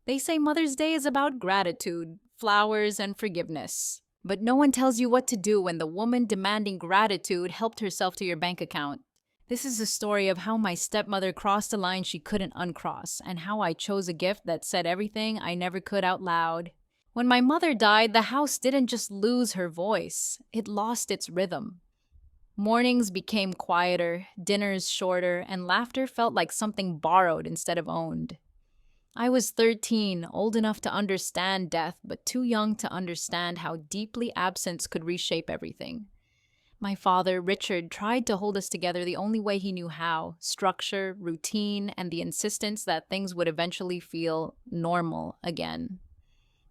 They say Mother's Day is about gratitude, flowers, and forgiveness. But no one tells you what to do when the woman demanding gratitude helped herself to your bank account. This is a story of how my stepmother crossed a line she couldn't uncross, and how I chose a gift that said everything I never could out loud. When my mother died, the house didn't just lose her voice, it lost its rhythm. Mornings became quieter, dinners shorter, and laughter felt like something borrowed instead of owned. I was 13, old enough to understand death, but too young to understand how deeply absence could reshape everything. My father, Richard, tried to hold us together the only way he knew how: structure, routine, and the insistence that things would eventually feel normal again.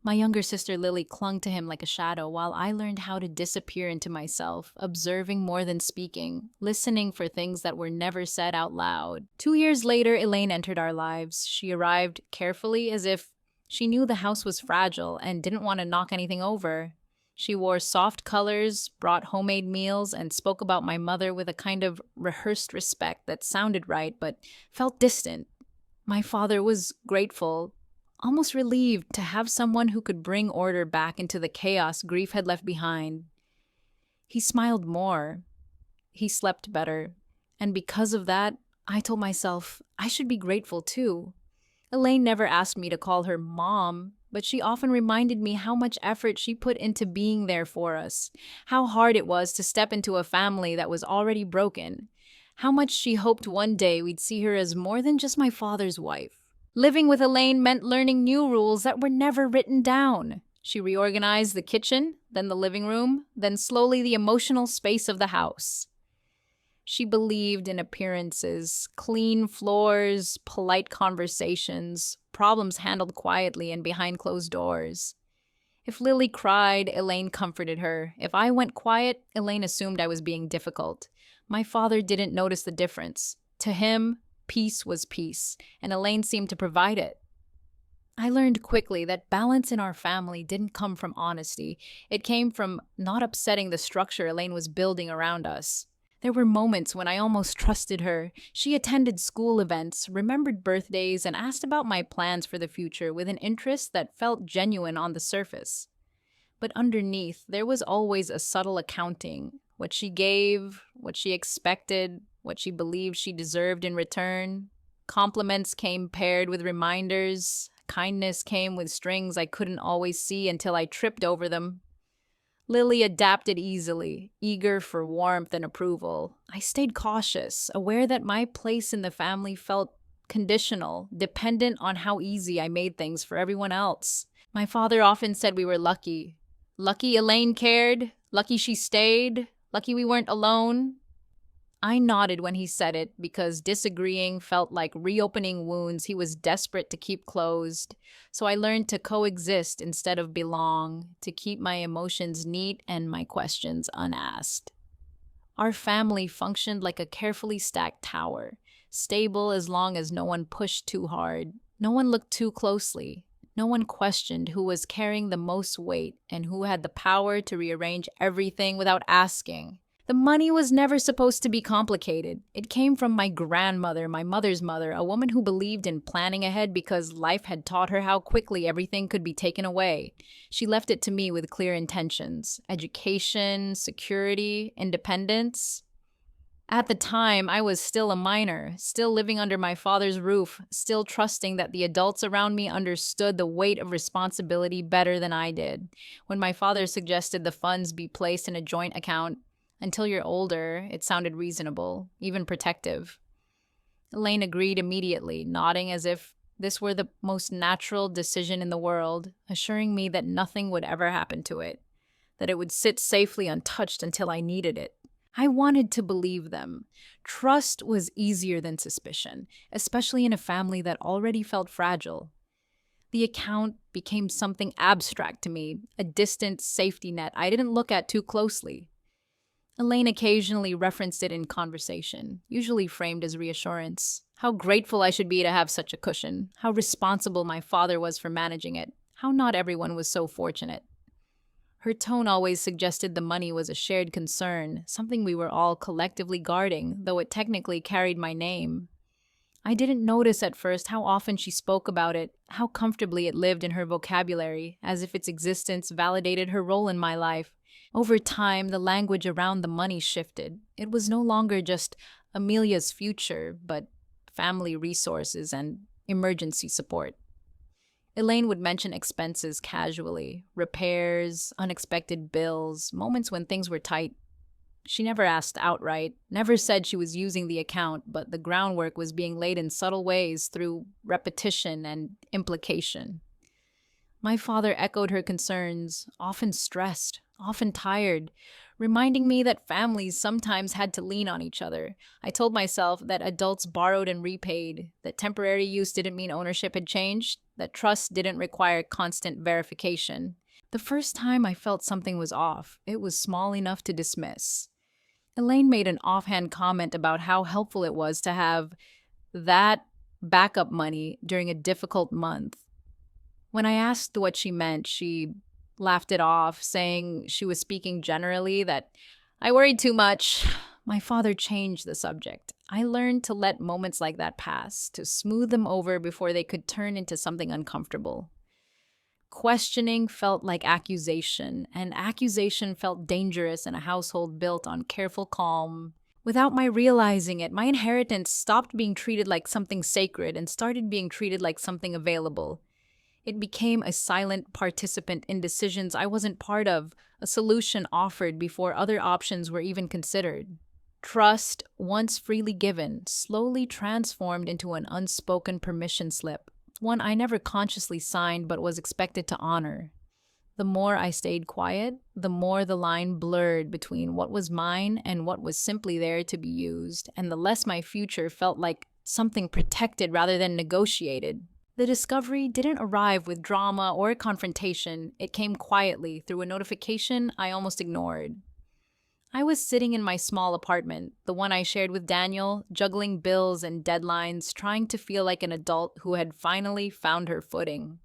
My younger sister Lily clung to him like a shadow while I learned how to disappear into myself, observing more than speaking, listening for things that were never said out loud. 2 years later, Elaine entered our lives. She arrived carefully, as if she knew the house was fragile and didn't want to knock anything over. She wore soft colors, brought homemade meals, and spoke about my mother with a kind of rehearsed respect that sounded right but felt distant. My father was grateful, almost relieved to have someone who could bring order back into the chaos grief had left behind. He smiled more. He slept better. And because of that, I told myself I should be grateful too. Elaine never asked me to call her mom, but she often reminded me how much effort she put into being there for us, how hard it was to step into a family that was already broken, how much she hoped one day we'd see her as more than just my father's wife. Living with Elaine meant learning new rules that were never written down. She reorganized the kitchen, then the living room, then slowly the emotional space of the house. She believed in appearances, clean floors, polite conversations, problems handled quietly and behind closed doors. If Lily cried, Elaine comforted her. If I went quiet, Elaine assumed I was being difficult. My father didn't notice the difference. To him, peace was peace, and Elaine seemed to provide it. I learned quickly that balance in our family didn't come from honesty. It came from not upsetting the structure Elaine was building around us. There were moments when I almost trusted her. She attended school events, remembered birthdays, and asked about my plans for the future with an interest that felt genuine on the surface. But underneath, there was always a subtle accounting: what she gave, what she expected, what she believed she deserved in return. Compliments came paired with reminders. Kindness came with strings I couldn't always see until I tripped over them. Lily adapted easily, eager for warmth and approval. I stayed cautious, aware that my place in the family felt conditional, dependent on how easy I made things for everyone else. My father often said we were lucky. Lucky Elaine cared, lucky she stayed, lucky we weren't alone. I nodded when he said it because disagreeing felt like reopening wounds he was desperate to keep closed. So I learned to coexist instead of belong, to keep my emotions neat and my questions unasked. Our family functioned like a carefully stacked tower, stable as long as no one pushed too hard, no one looked too closely, no one questioned who was carrying the most weight and who had the power to rearrange everything without asking. The money was never supposed to be complicated. It came from my grandmother, my mother's mother, a woman who believed in planning ahead because life had taught her how quickly everything could be taken away. She left it to me with clear intentions: education, security, independence. At the time, I was still a minor, still living under my father's roof, still trusting that the adults around me understood the weight of responsibility better than I did. When my father suggested the funds be placed in a joint account, until you're older, it sounded reasonable, even protective. Elaine agreed immediately, nodding as if this were the most natural decision in the world, assuring me that nothing would ever happen to it, that it would sit safely untouched until I needed it. I wanted to believe them. Trust was easier than suspicion, especially in a family that already felt fragile. The account became something abstract to me, a distant safety net I didn't look at too closely. Elaine occasionally referenced it in conversation, usually framed as reassurance. How grateful I should be to have such a cushion, how responsible my father was for managing it, how not everyone was so fortunate. Her tone always suggested the money was a shared concern, something we were all collectively guarding, though it technically carried my name. I didn't notice at first how often she spoke about it, how comfortably it lived in her vocabulary, as if its existence validated her role in my life. Over time, the language around the money shifted. It was no longer just Amelia's future, but family resources and emergency support. Elaine would mention expenses casually, repairs, unexpected bills, moments when things were tight. She never asked outright, never said she was using the account, but the groundwork was being laid in subtle ways through repetition and implication. My father echoed her concerns, often stressed, often tired, reminding me that families sometimes had to lean on each other. I told myself that adults borrowed and repaid, that temporary use didn't mean ownership had changed, that trust didn't require constant verification. The first time I felt something was off, it was small enough to dismiss. Elaine made an offhand comment about how helpful it was to have that backup money during a difficult month. When I asked what she meant, she laughed it off, saying she was speaking generally, that I worried too much. My father changed the subject. I learned to let moments like that pass, to smooth them over before they could turn into something uncomfortable. Questioning felt like accusation, and accusation felt dangerous in a household built on careful calm. Without my realizing it, my inheritance stopped being treated like something sacred and started being treated like something available. It became a silent participant in decisions I wasn't part of, a solution offered before other options were even considered. Trust, once freely given, slowly transformed into an unspoken permission slip, one I never consciously signed but was expected to honor. The more I stayed quiet, the more the line blurred between what was mine and what was simply there to be used, and the less my future felt like something protected rather than negotiated. The discovery didn't arrive with drama or confrontation. It came quietly through a notification I almost ignored. I was sitting in my small apartment, the one I shared with Daniel, juggling bills and deadlines, trying to feel like an adult who had finally found her footing.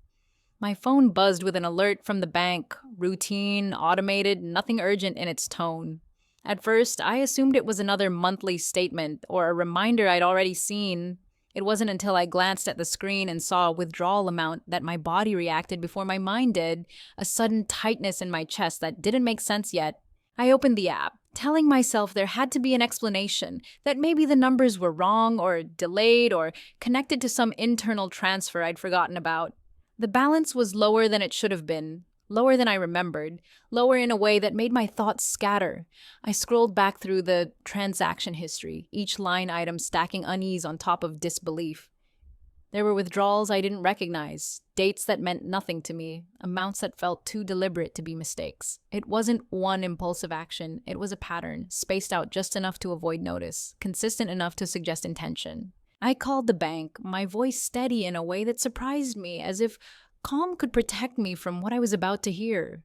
My phone buzzed with an alert from the bank, routine, automated, nothing urgent in its tone. At first, I assumed it was another monthly statement or a reminder I'd already seen. It wasn't until I glanced at the screen and saw a withdrawal amount that my body reacted before my mind did, a sudden tightness in my chest that didn't make sense yet. I opened the app, telling myself there had to be an explanation, that maybe the numbers were wrong or delayed or connected to some internal transfer I'd forgotten about. The balance was lower than it should have been, lower than I remembered, lower in a way that made my thoughts scatter. I scrolled back through the transaction history, each line item stacking unease on top of disbelief. There were withdrawals I didn't recognize, dates that meant nothing to me, amounts that felt too deliberate to be mistakes. It wasn't one impulsive action, it was a pattern, spaced out just enough to avoid notice, consistent enough to suggest intention. I called the bank, my voice steady in a way that surprised me, as if calm could protect me from what I was about to hear.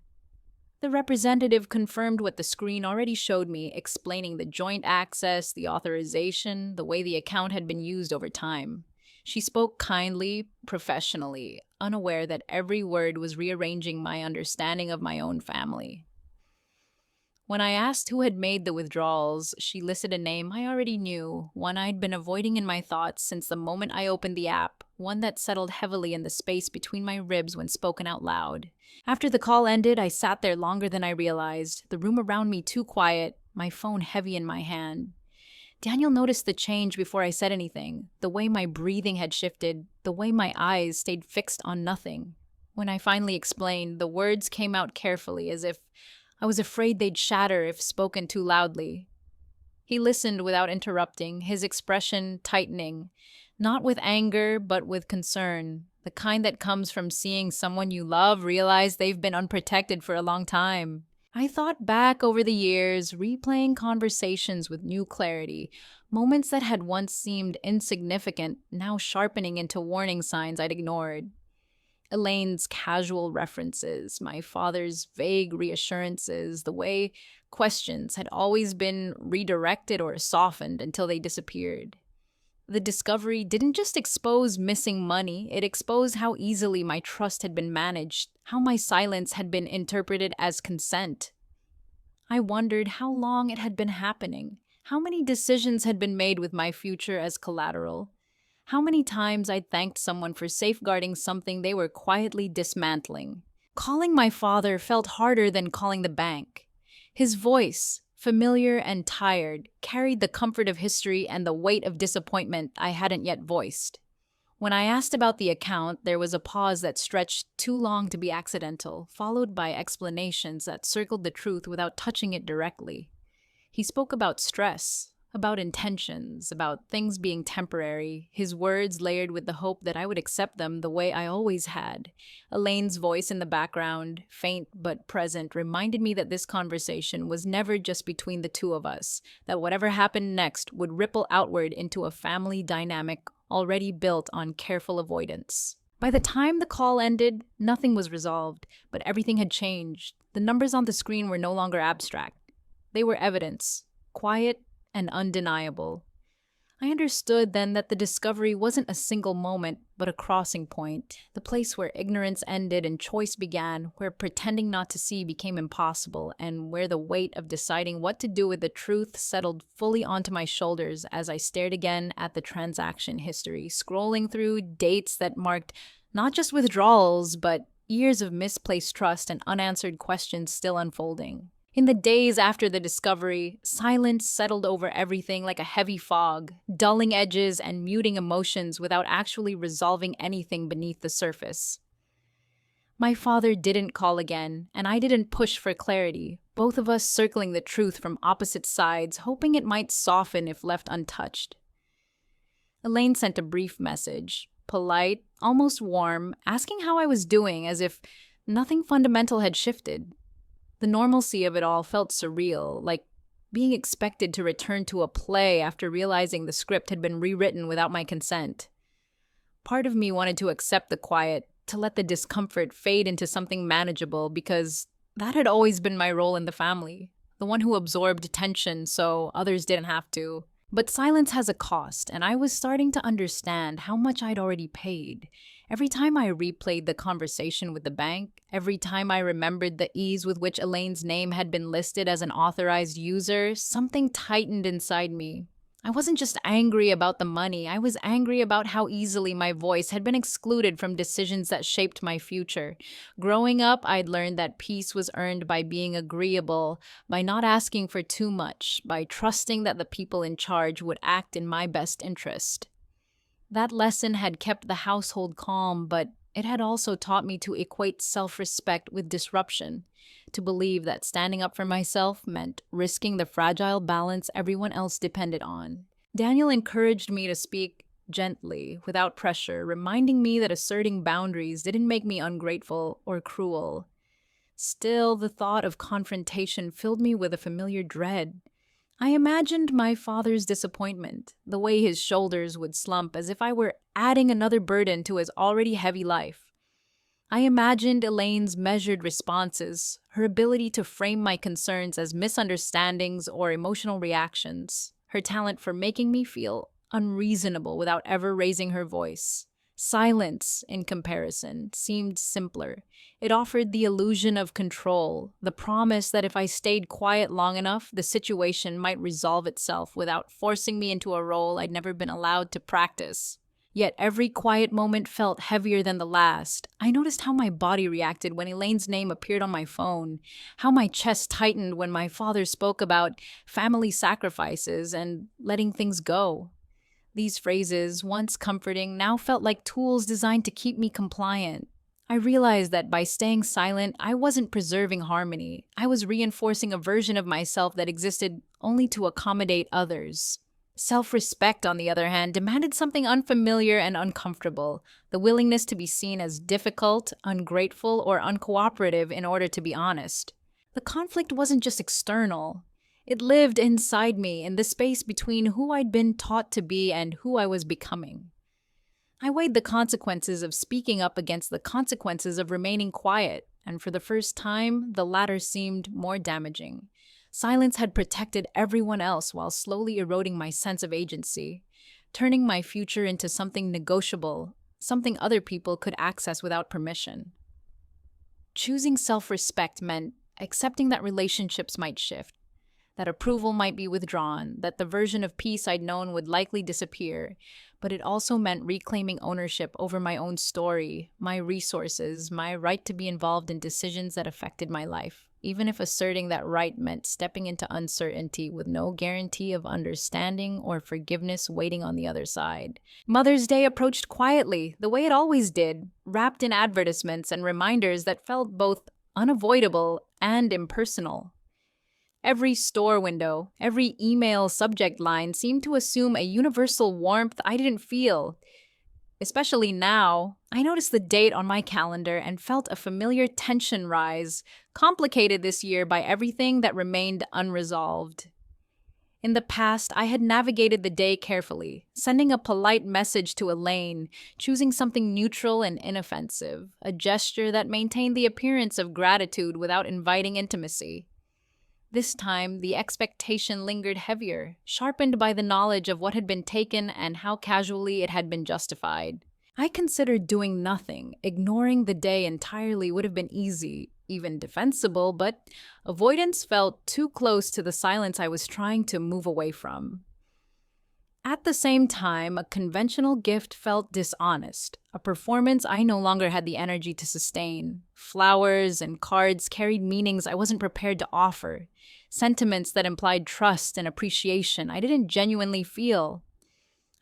The representative confirmed what the screen already showed me, explaining the joint access, the authorization, the way the account had been used over time. She spoke kindly, professionally, unaware that every word was rearranging my understanding of my own family. When I asked who had made the withdrawals, she listed a name I already knew, one I'd been avoiding in my thoughts since the moment I opened the app, one that settled heavily in the space between my ribs when spoken out loud. After the call ended, I sat there longer than I realized, the room around me too quiet, my phone heavy in my hand. Daniel noticed the change before I said anything, the way my breathing had shifted, the way my eyes stayed fixed on nothing. When I finally explained, the words came out carefully, as if I was afraid they'd shatter if spoken too loudly. He listened without interrupting, his expression tightening, not with anger, but with concern, the kind that comes from seeing someone you love realize they've been unprotected for a long time. I thought back over the years, replaying conversations with new clarity, moments that had once seemed insignificant, now sharpening into warning signs I'd ignored. Elaine's casual references, my father's vague reassurances, the way questions had always been redirected or softened until they disappeared. The discovery didn't just expose missing money, it exposed how easily my trust had been managed, how my silence had been interpreted as consent. I wondered how long it had been happening, how many decisions had been made with my future as collateral, How many times I'd thanked someone for safeguarding something they were quietly dismantling. Calling my father felt harder than calling the bank. His voice, familiar and tired, carried the comfort of history and the weight of disappointment I hadn't yet voiced. When I asked about the account, there was a pause that stretched too long to be accidental, followed by explanations that circled the truth without touching it directly. He spoke about stress, about intentions, about things being temporary, his words layered with the hope that I would accept them the way I always had. Elaine's voice in the background, faint but present, reminded me that this conversation was never just between the two of us, that whatever happened next would ripple outward into a family dynamic already built on careful avoidance. By the time the call ended, nothing was resolved, but everything had changed. The numbers on the screen were no longer abstract. They were evidence, quiet and undeniable. I understood then that the discovery wasn't a single moment, but a crossing point, the place where ignorance ended and choice began, where pretending not to see became impossible, and where the weight of deciding what to do with the truth settled fully onto my shoulders as I stared again at the transaction history, scrolling through dates that marked not just withdrawals, but years of misplaced trust and unanswered questions still unfolding. In the days after the discovery, silence settled over everything like a heavy fog, dulling edges and muting emotions without actually resolving anything beneath the surface. My father didn't call again, and I didn't push for clarity, both of us circling the truth from opposite sides, hoping it might soften if left untouched. Elaine sent a brief message, polite, almost warm, asking how I was doing as if nothing fundamental had shifted. The normalcy of it all felt surreal, like being expected to return to a play after realizing the script had been rewritten without my consent. Part of me wanted to accept the quiet, to let the discomfort fade into something manageable, because that had always been my role in the family, the one who absorbed tension so others didn't have to. But silence has a cost, and I was starting to understand how much I'd already paid. Every time I replayed the conversation with the bank, every time I remembered the ease with which Elaine's name had been listed as an authorized user, something tightened inside me. I wasn't just angry about the money, I was angry about how easily my voice had been excluded from decisions that shaped my future. Growing up, I'd learned that peace was earned by being agreeable, by not asking for too much, by trusting that the people in charge would act in my best interest. That lesson had kept the household calm, but it had also taught me to equate self-respect with disruption, to believe that standing up for myself meant risking the fragile balance everyone else depended on. Daniel encouraged me to speak gently, without pressure, reminding me that asserting boundaries didn't make me ungrateful or cruel. Still, the thought of confrontation filled me with a familiar dread. I imagined my father's disappointment, the way his shoulders would slump as if I were adding another burden to his already heavy life. I imagined Elaine's measured responses, her ability to frame my concerns as misunderstandings or emotional reactions, her talent for making me feel unreasonable without ever raising her voice. Silence, in comparison, seemed simpler. It offered the illusion of control, the promise that if I stayed quiet long enough, the situation might resolve itself without forcing me into a role I'd never been allowed to practice. Yet every quiet moment felt heavier than the last. I noticed how my body reacted when Elaine's name appeared on my phone, how my chest tightened when my father spoke about family sacrifices and letting things go. These phrases, once comforting, now felt like tools designed to keep me compliant. I realized that by staying silent, I wasn't preserving harmony. I was reinforcing a version of myself that existed only to accommodate others. Self-respect, on the other hand, demanded something unfamiliar and uncomfortable, the willingness to be seen as difficult, ungrateful, or uncooperative in order to be honest. The conflict wasn't just external. It lived inside me, in the space between who I'd been taught to be and who I was becoming. I weighed the consequences of speaking up against the consequences of remaining quiet, and for the first time, the latter seemed more damaging. Silence had protected everyone else while slowly eroding my sense of agency, turning my future into something negotiable, something other people could access without permission. Choosing self-respect meant accepting that relationships might shift, that approval might be withdrawn, that the version of peace I'd known would likely disappear. But it also meant reclaiming ownership over my own story, my resources, my right to be involved in decisions that affected my life, even if asserting that right meant stepping into uncertainty with no guarantee of understanding or forgiveness waiting on the other side. Mother's Day approached quietly, the way it always did, wrapped in advertisements and reminders that felt both unavoidable and impersonal. Every store window, every email subject line seemed to assume a universal warmth I didn't feel. Especially now, I noticed the date on my calendar and felt a familiar tension rise, complicated this year by everything that remained unresolved. In the past, I had navigated the day carefully, sending a polite message to Elaine, choosing something neutral and inoffensive, a gesture that maintained the appearance of gratitude without inviting intimacy. This time, the expectation lingered heavier, sharpened by the knowledge of what had been taken and how casually it had been justified. I considered doing nothing. Ignoring the day entirely would have been easy, even defensible, but avoidance felt too close to the silence I was trying to move away from. At the same time, a conventional gift felt dishonest, a performance I no longer had the energy to sustain. Flowers and cards carried meanings I wasn't prepared to offer, sentiments that implied trust and appreciation I didn't genuinely feel.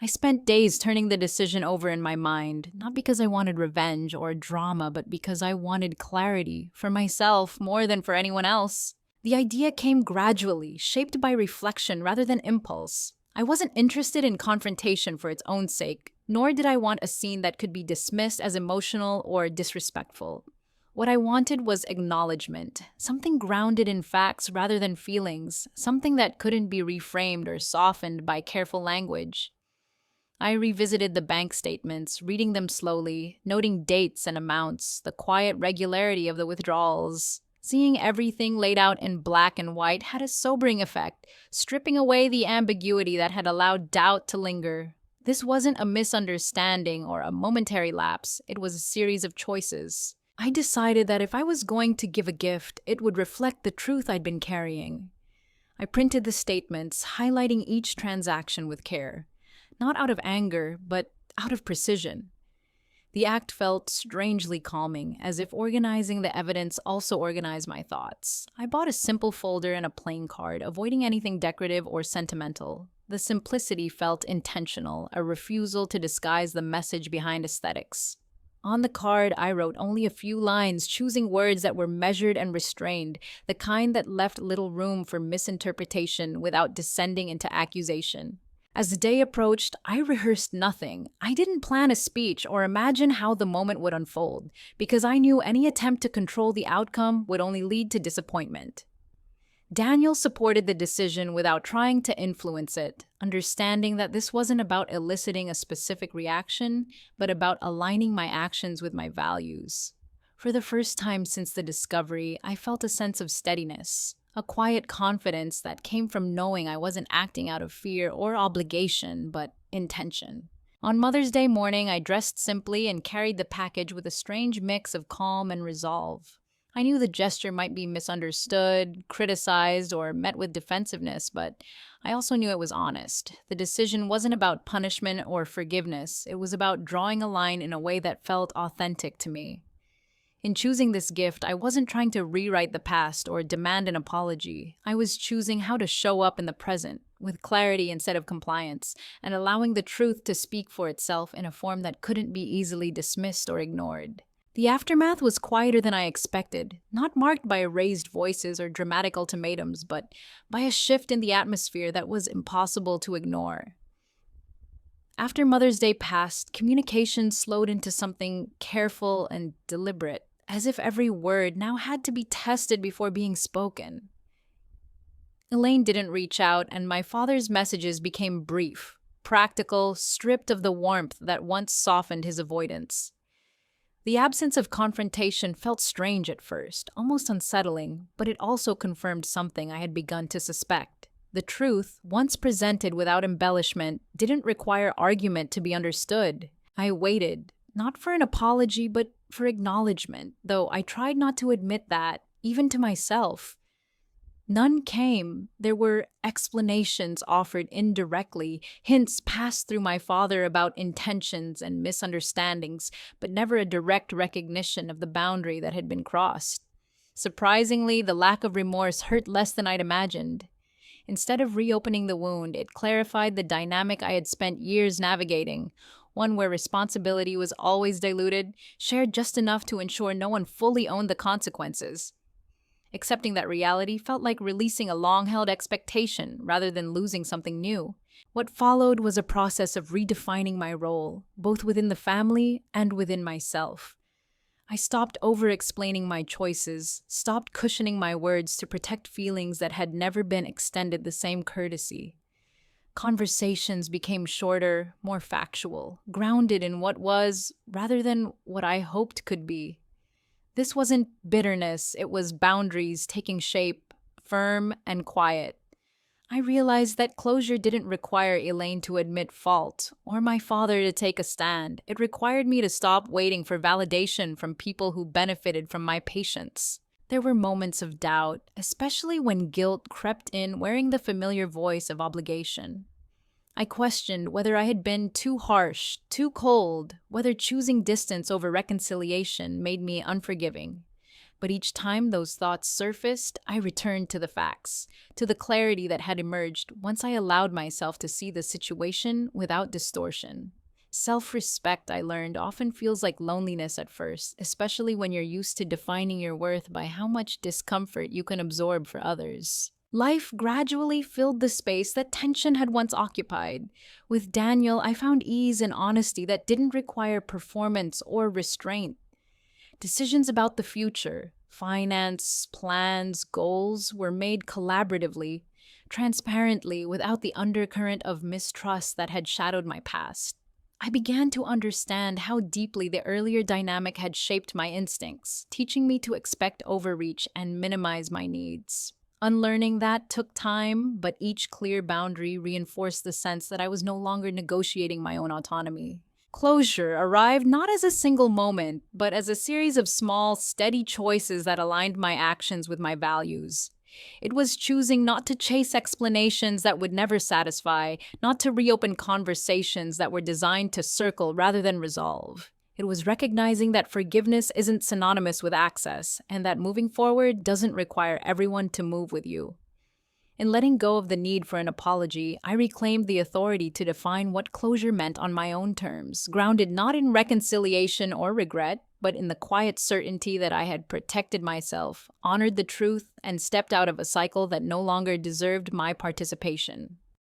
I spent days turning the decision over in my mind, not because I wanted revenge or drama, but because I wanted clarity, for myself more than for anyone else. The idea came gradually, shaped by reflection rather than impulse. I wasn't interested in confrontation for its own sake, nor did I want a scene that could be dismissed as emotional or disrespectful. What I wanted was acknowledgement, something grounded in facts rather than feelings, something that couldn't be reframed or softened by careful language. I revisited the bank statements, reading them slowly, noting dates and amounts, the quiet regularity of the withdrawals. Seeing everything laid out in black and white had a sobering effect, stripping away the ambiguity that had allowed doubt to linger. This wasn't a misunderstanding or a momentary lapse, it was a series of choices. I decided that if I was going to give a gift, it would reflect the truth I'd been carrying. I printed the statements, highlighting each transaction with care. Not out of anger, but out of precision. The act felt strangely calming, as if organizing the evidence also organized my thoughts. I bought a simple folder and a plain card, avoiding anything decorative or sentimental. The simplicity felt intentional, a refusal to disguise the message behind aesthetics. On the card, I wrote only a few lines, choosing words that were measured and restrained, the kind that left little room for misinterpretation without descending into accusation. As the day approached, I rehearsed nothing. I didn't plan a speech or imagine how the moment would unfold, because I knew any attempt to control the outcome would only lead to disappointment. Daniel supported the decision without trying to influence it, understanding that this wasn't about eliciting a specific reaction, but about aligning my actions with my values. For the first time since the discovery, I felt a sense of steadiness. A quiet confidence that came from knowing I wasn't acting out of fear or obligation, but intention. On Mother's Day morning, I dressed simply and carried the package with a strange mix of calm and resolve. I knew the gesture might be misunderstood, criticized, or met with defensiveness, but I also knew it was honest. The decision wasn't about punishment or forgiveness. It was about drawing a line in a way that felt authentic to me. In choosing this gift, I wasn't trying to rewrite the past or demand an apology. I was choosing how to show up in the present, with clarity instead of compliance, and allowing the truth to speak for itself in a form that couldn't be easily dismissed or ignored. The aftermath was quieter than I expected, not marked by raised voices or dramatic ultimatums, but by a shift in the atmosphere that was impossible to ignore. After Mother's Day passed, communication slowed into something careful and deliberate, as if every word now had to be tested before being spoken. Elaine didn't reach out, and my father's messages became brief, practical, stripped of the warmth that once softened his avoidance. The absence of confrontation felt strange at first, almost unsettling, but it also confirmed something I had begun to suspect. The truth, once presented without embellishment, didn't require argument to be understood. I waited, not for an apology, but for acknowledgement, though I tried not to admit that, even to myself. None came. There were explanations offered indirectly, hints passed through my father about intentions and misunderstandings, but never a direct recognition of the boundary that had been crossed. Surprisingly, the lack of remorse hurt less than I'd imagined. Instead of reopening the wound, it clarified the dynamic I had spent years navigating, one where responsibility was always diluted, shared just enough to ensure no one fully owned the consequences. Accepting that reality felt like releasing a long held expectation rather than losing something new. What followed was a process of redefining my role, both within the family and within myself. I stopped over explaining my choices, stopped cushioning my words to protect feelings that had never been extended the same courtesy. Conversations became shorter, more factual, grounded in what was rather than what I hoped could be. This wasn't bitterness, it was boundaries taking shape, firm and quiet. I realized that closure didn't require Elaine to admit fault or my father to take a stand. It required me to stop waiting for validation from people who benefited from my patience. There were moments of doubt, especially when guilt crept in wearing the familiar voice of obligation. I questioned whether I had been too harsh, too cold, whether choosing distance over reconciliation made me unforgiving. But each time those thoughts surfaced, I returned to the facts, to the clarity that had emerged once I allowed myself to see the situation without distortion. Self-respect, I learned, often feels like loneliness at first, especially when you're used to defining your worth by how much discomfort you can absorb for others. Life gradually filled the space that tension had once occupied. With Daniel, I found ease and honesty that didn't require performance or restraint. Decisions about the future, finance, plans, goals were made collaboratively, transparently, without the undercurrent of mistrust that had shadowed my past. I began to understand how deeply the earlier dynamic had shaped my instincts, teaching me to expect overreach and minimize my needs. Unlearning that took time, but each clear boundary reinforced the sense that I was no longer negotiating my own autonomy. Closure arrived not as a single moment, but as a series of small, steady choices that aligned my actions with my values. It was choosing not to chase explanations that would never satisfy, not to reopen conversations that were designed to circle rather than resolve. It was recognizing that forgiveness isn't synonymous with access, and that moving forward doesn't require everyone to move with you. In letting go of the need for an apology, I reclaimed the authority to define what closure meant on my own terms, grounded not in reconciliation or regret, but in the quiet certainty that I had protected myself, honored the truth, and stepped out of a cycle that no longer deserved my participation.